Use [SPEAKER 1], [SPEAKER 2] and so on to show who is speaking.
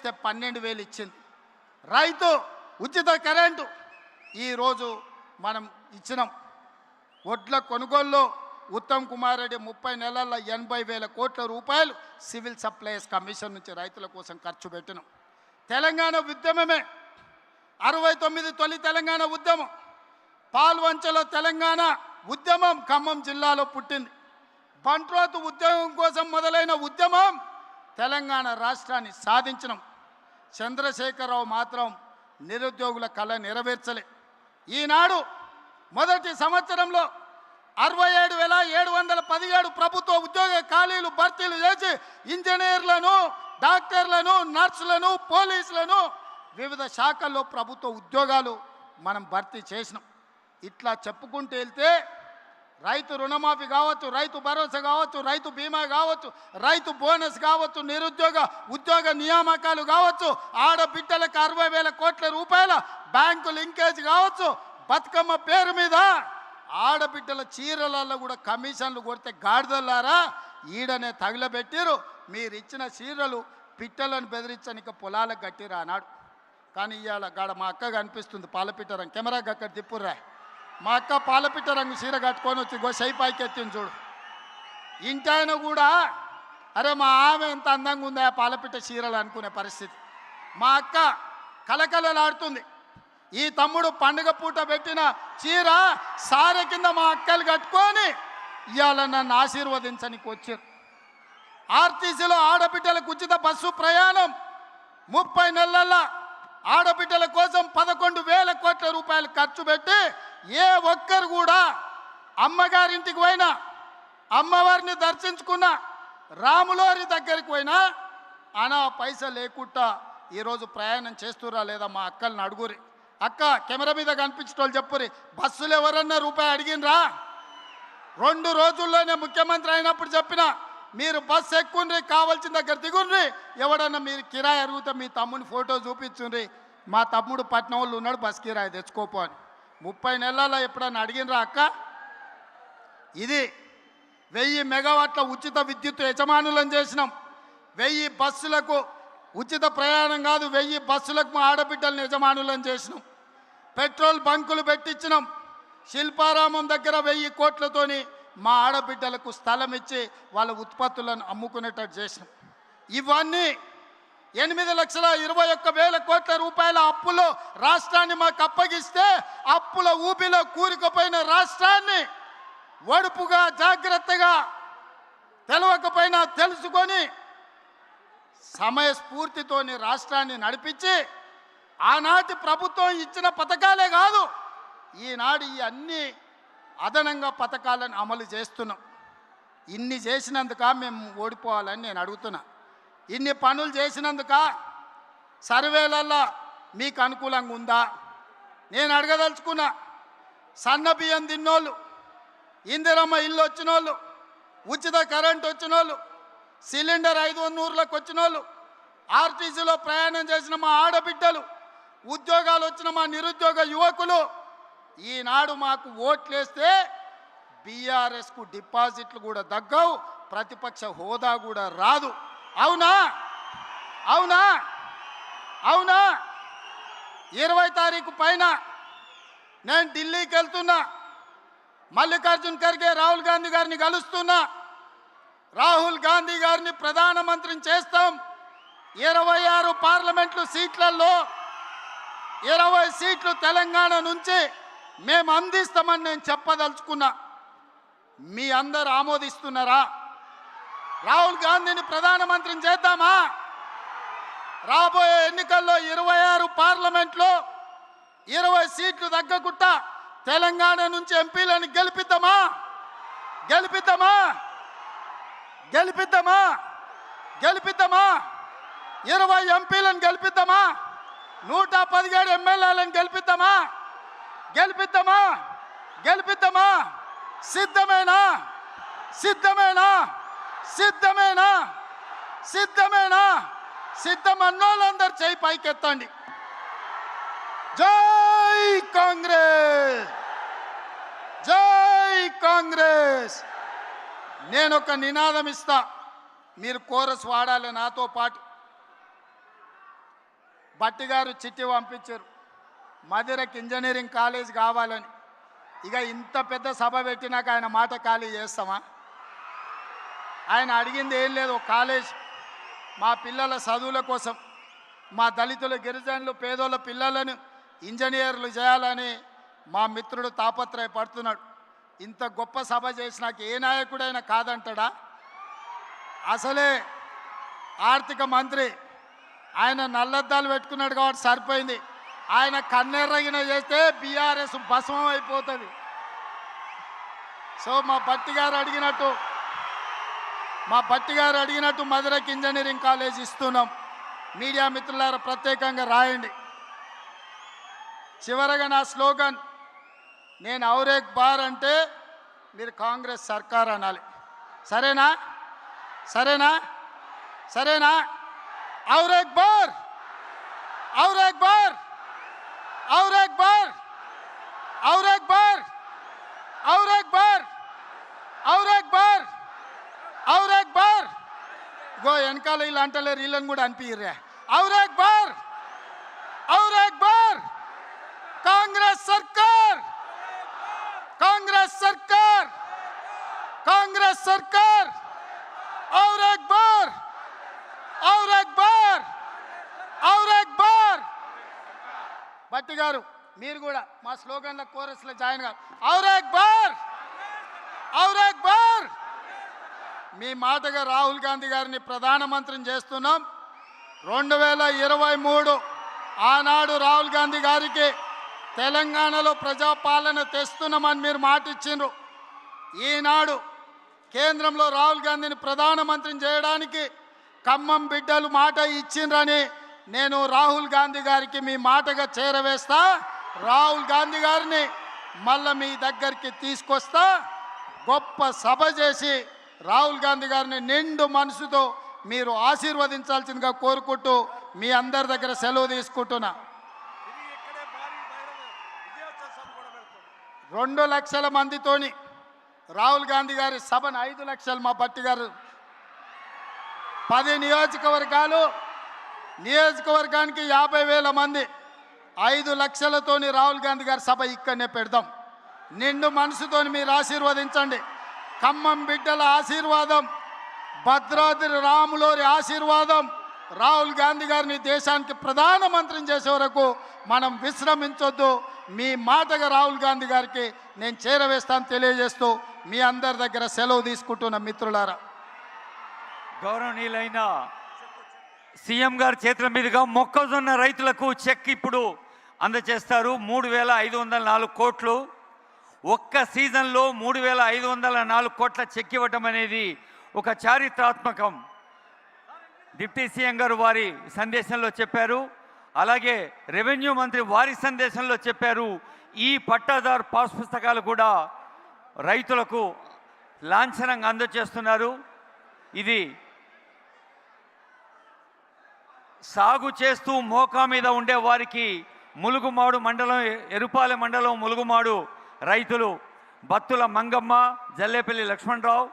[SPEAKER 1] ఇస్తే 12,000 ఇచ్చింది. రైతు ఉచిత కరెంటు ఈరోజు మనం ఇచ్చినాం. వడ్ల కొనుగోలులో ఉత్తమ్ కుమార్ రెడ్డి 30 నెలల్లో 80,000 కోట్ల రూపాయలు సివిల్ సప్లైస్ కమిషన్ నుంచి రైతుల కోసం ఖర్చు పెట్టినాం. తెలంగాణ ఉద్యమమే 69 తొలి తెలంగాణ ఉద్యమం, పాల్వంచలో తెలంగాణ ఉద్యమం ఖమ్మం జిల్లాలో పుట్టింది. బంట్రోతు ఉద్యమం కోసం మొదలైన ఉద్యమం తెలంగాణ రాష్ట్రాన్ని సాధించినాం. చంద్రశేఖరరావు మాత్రం నిరుద్యోగుల కళ నెరవేర్చలే. ఈనాడు మొదటి సంవత్సరంలో 67,717 ప్రభుత్వ ఉద్యోగ ఖాళీలు భర్తీలు చేసి ఇంజనీర్లను, డాక్టర్లను, నర్సులను, పోలీసులను వివిధ శాఖల్లో ప్రభుత్వ ఉద్యోగాలు మనం భర్తీ చేసినాం. ఇట్లా చెప్పుకుంటూ వెళ్తే రైతు రుణమాఫీ కావచ్చు, రైతు భరోసా కావచ్చు, రైతు బీమా కావచ్చు, రైతు బోనస్ కావచ్చు, ఉద్యోగ నియామకాలు కావచ్చు, ఆడబిడ్డలకు 60,000 కోట్ల రూపాయల బ్యాంకు లింకేజ్ కావచ్చు, బతుకమ్మ పేరు మీద ఆడబిడ్డల చీరలలో కూడా కమిషన్లు కొడితే గాడిదలారా ఈడనే తగిలబెట్టిరు. మీరు ఇచ్చిన చీరలు పిట్టలను బెదిరించనిక పొలాలకు కట్టిరా అన్నాడు. కానీ ఇవాళ గాడ మా అక్క కనిపిస్తుంది పాలపిట్ట రంగు, కెమెరాకి అక్కడ తిప్పుర్రా. మా అక్క పాలపిట్ట రంగు చీర కట్టుకొని వచ్చి షై పైకి ఎత్తింది చూడు. ఇంటాయన కూడా అరే మా ఆమె ఎంత అందంగా ఉందా పాలపిట్ట చీరలు అనుకునే పరిస్థితి. మా అక్క కలకలలాడుతుంది. ఈ తమ్ముడు పండుగ పూట పెట్టిన చీర సారె కింద మా అక్కలు కట్టుకొని ఇవాళ నన్ను ఆశీర్వదించడానికి వచ్చారు. ఆర్టీసీలో ఆడబిడ్డలకు ఉచిత బస్సు ప్రయాణం 30 నెలల్లో ఆడబిడ్డల కోసం 11,000 కోట్ల రూపాయలు ఖర్చు పెట్టి ఏ ఒక్కరు కూడా అమ్మగారింటికి పోయినా, అమ్మవారిని దర్శించుకున్న, రాములోరి దగ్గరికి పోయినా అనా పైసలు లేకుండా ఈరోజు ప్రయాణం చేస్తురా లేదా మా అక్కల్ని అడుగురి. అక్క కెమెరా మీద కనిపించటోళ్ళు చెప్పురి, బస్సులు ఎవరన్నా రూపాయి అడిగినరా? 2 రోజుల్లోనే ముఖ్యమంత్రి అయినప్పుడు చెప్పిన మీరు బస్సు ఎక్కుండ్రి, కావాల్సిన దగ్గర దిగుండ్రి, ఎవడన్నా మీరు కిరాయి అడిగితే మీ తమ్ముని ఫోటో చూపించుండ్రి, మా తమ్ముడు పట్నం వాళ్ళు ఉన్నాడు బస్ కిరాయి తెచ్చుకోపో అని. 30 నెలల్లో ఎప్పుడన్నా అడిగినరా అక్క? ఇది 1000 మెగావాట్ల ఉచిత విద్యుత్ యజమానులను చేసినాం. 1000 బస్సులకు ఉచిత ప్రయాణం కాదు, 1000 బస్సులకు మా ఆడబిడ్డలను యజమానులను చేసినాం. పెట్రోల్ బంకులు పెట్టించినాం. శిల్పారామం దగ్గర 1000 కోట్లతోని మా ఆడబిడ్డలకు స్థలం ఇచ్చి వాళ్ళ ఉత్పత్తులను అమ్ముకునేటట్టు చేసినాం. ఇవన్నీ 8,21,000 కోట్ల రూపాయల అప్పులో రాష్ట్రాన్ని మాకు అప్పగిస్తే అప్పుల ఊబిలో కూరుకుపోయిన రాష్ట్రాన్ని ఒడుపుగా జాగ్రత్తగా తెలవకపోయినా తెలుసుకొని సమయస్ఫూర్తితోని రాష్ట్రాన్ని నడిపించి ఆనాటి ప్రభుత్వం ఇచ్చిన పథకాలే కాదు ఈనాడు ఈ అన్ని అదనంగా పథకాలను అమలు చేస్తున్నాం. ఇన్ని చేసినందుక మేము ఓడిపోవాలని నేను అడుగుతున్నా. ఇన్ని పనులు చేసినందుక సర్వేలల్లో మీకు అనుకూలంగా ఉందా? నేను అడగదలుచుకున్నా. సన్న బియ్యం తిన్నోళ్ళు, ఇందిరమ్మ ఇల్లు వచ్చినోళ్ళు, ఉచిత కరెంట్ వచ్చినోళ్ళు, సిలిండర్ 500లకు వచ్చినోళ్ళు, ఆర్టీసీలో ప్రయాణం చేసిన మా ఆడబిడ్డలు, ఉద్యోగాలు వచ్చిన మా నిరుద్యోగ యువకులు ఈనాడు మాకు ఓట్లేస్తే బీఆర్ఎస్కు డిపాజిట్లు కూడా దగ్గవు, ప్రతిపక్ష హోదా కూడా రాదు. అవునా? అవునా? అవునా? 20 తారీఖు పైన నేను ఢిల్లీకి వెళ్తున్నా. మల్లికార్జున్ ఖర్గే రాహుల్ గాంధీ గారిని కలుస్తున్నా. రాహుల్ గాంధీ గారిని ప్రధానమంత్రిని చేస్తాం. 26 పార్లమెంట్లు సీట్లలో 20 సీట్లు తెలంగాణ నుంచి మేము అందిస్తామని నేను చెప్పదలుచుకున్నా. మీ అందరు ఆమోదిస్తున్నారా? రాహుల్ గాంధీని ప్రధానమంత్రిని చేద్దామా? రాబోయే ఎన్నికల్లో 26 పార్లమెంట్లో 20 సీట్లు తగ్గకుండా తెలంగాణ నుంచి ఎంపీలను గెలిపిద్దామా? గెలిపిద్దామా? గెలిపిద్దామా? గెలిపిద్దామా? 20 ఎంపీలను గెలిపిద్దామా? 117 ఎమ్మెల్యేలను గెలిపిద్దామా? గెలిపిద్దామా? గెలిపిద్దామా? సిద్ధమేనా? సిద్ధమేనా? సిద్ధమేనా? సిద్ధమేనా? సిద్ధమన్నోళ్ళందరూ చేయి పైకెత్తండి. జై కాంగ్రెస్! జై కాంగ్రెస్! నేను ఒక నినాదం ఇస్తా, మీరు కోరస్ వాడాలి నాతో పాటు. భట్టి గారు చిట్టి పంపించారు మధురకి ఇంజనీరింగ్ కాలేజ్ కావాలని. ఇక ఇంత పెద్ద సభ పెట్టినాక ఆయన మాట ఖాళీ చేస్తామా? ఆయన అడిగింది ఏం లేదు, ఒక కాలేజ్ మా పిల్లల చదువుల కోసం, మా దళితులు గిరిజనులు పేదోళ్ళ పిల్లలను ఇంజనీర్లు చేయాలని మా మిత్రుడు తాపత్రయపడుతున్నాడు. ఇంత గొప్ప సభ చేసినాక ఏ నాయకుడైనా కాదంటాడా? అసలే ఆర్థిక మంత్రి ఆయన నల్లద్దాలు పెట్టుకున్నాడు కాబట్టి సరిపోయింది. ఆయన కన్నెర్రగిన చేస్తే బీఆర్ఎస్ భస్మం అయిపోతుంది. సో మా భట్టి గారు అడిగినట్టు మధురకి ఇంజనీరింగ్ కాలేజ్ ఇస్తున్నాం. మీడియా మిత్రులారా ప్రత్యేకంగా రాయండి. చివరగా నా స్లోగన్, నేను ఔరేక్ బార్ అంటే మీరు కాంగ్రెస్ సర్కార్ అనాలి. సరేనా? సరేనా? సరేనా? ఔరేక్ బార్, ఔరేక్ బార్, ఔరేక్ బార్, ఔరేక్ బార్, ఔరేక్ బార్, ఔరేక్ బార్, ఔరేక్ బార్. గో వెనకాల వీళ్ళు అంటలేరు, వీళ్ళని కూడా అనిపిర్రా. ఔరేక్ బార్, ఔరేక్ బార్, కాంగ్రెస్ సర్కార్, కాంగ్రెస్ సర్కార్, కాంగ్రెస్ సర్కార్. ఔరేక్ బార్, ఔరేక్ బార్, ఔరేక్ బార్. భట్టి గారు మీరు కూడా మా స్లోగన్ల కోరస్లో జాయిన్ గారు. ఔరేక్ బార్, ఔరేక్ బార్. మీ మాటగా రాహుల్ గాంధీ గారిని ప్రధానమంత్రిని చేస్తున్నాం. 2023 ఆనాడు రాహుల్ గాంధీ గారికి తెలంగాణలో ప్రజాపాలన తెస్తున్నామని మీరు మాట ఇచ్చిండ్రు. ఈనాడు కేంద్రంలో రాహుల్ గాంధీని ప్రధానమంత్రిని చేయడానికి ఖమ్మం బిడ్డలు మాట ఇచ్చిండ్రని నేను రాహుల్ గాంధీ గారికి మీ మాటగా చేరవేస్తా. రాహుల్ గాంధీ గారిని మళ్ళీ మీ దగ్గరికి తీసుకొస్తా. గొప్ప సభ చేసి రాహుల్ గాంధీ గారిని నిండు మనసుతో మీరు ఆశీర్వదించాల్సిందిగా కోరుకుంటూ మీ అందరి దగ్గర సెలవు తీసుకుంటున్నా. 2 లక్షల మందితోని రాహుల్ గాంధీ గారి సభను 5 లక్షలు మా భట్టి గారు 10 నియోజకవర్గాలు, నియోజకవర్గానికి 50,000 మంది, 5 లక్షలతోని రాహుల్ గాంధీ గారి సభ ఇక్కడనే పెడదాం. నిండు మనసుతోని మీరు ఆశీర్వదించండి. ఖమ్మం బిడ్డల ఆశీర్వాదం, భద్రాద్రి రాములోరి ఆశీర్వాదం, రాహుల్ గాంధీ గారిని దేశానికి ప్రధానమంత్రిని చేసే వరకు మనం విశ్రమించొద్దు. మీ మాటగా రాహుల్ గాంధీ గారికి నేను చేరవేస్తాను తెలియజేస్తూ మీ అందరి దగ్గర సెలవు తీసుకుంటున్న మిత్రులారా.
[SPEAKER 2] గౌరవనీయులైన సీఎం గారి చేతుల మీదుగా మొక్కజొన్న రైతులకు చెక్ ఇప్పుడు అందజేస్తారు. 3,504 కోట్లు. ఒక్క సీజన్లో 3,504 కోట్ల చెక్ ఇవ్వటం అనేది ఒక చారిత్రాత్మకం. డిప్యూటీ సీఎం గారు వారి సందేశంలో చెప్పారు. అలాగే రెవెన్యూ మంత్రి వారి సందేశంలో చెప్పారు. ఈ పట్టాదారు పాస్ పుస్తకాలు కూడా రైతులకు లాంఛనంగా అందజేస్తున్నారు. ఇది సాగు చేస్తూ మోకా మీద ఉండే వారికి ములుగుమాడు మండలం, ఎరుపాలెం మండలం ములుగుమాడు రైతులు బత్తుల మంగమ్మ, జల్లేపల్లి లక్ష్మణరావు,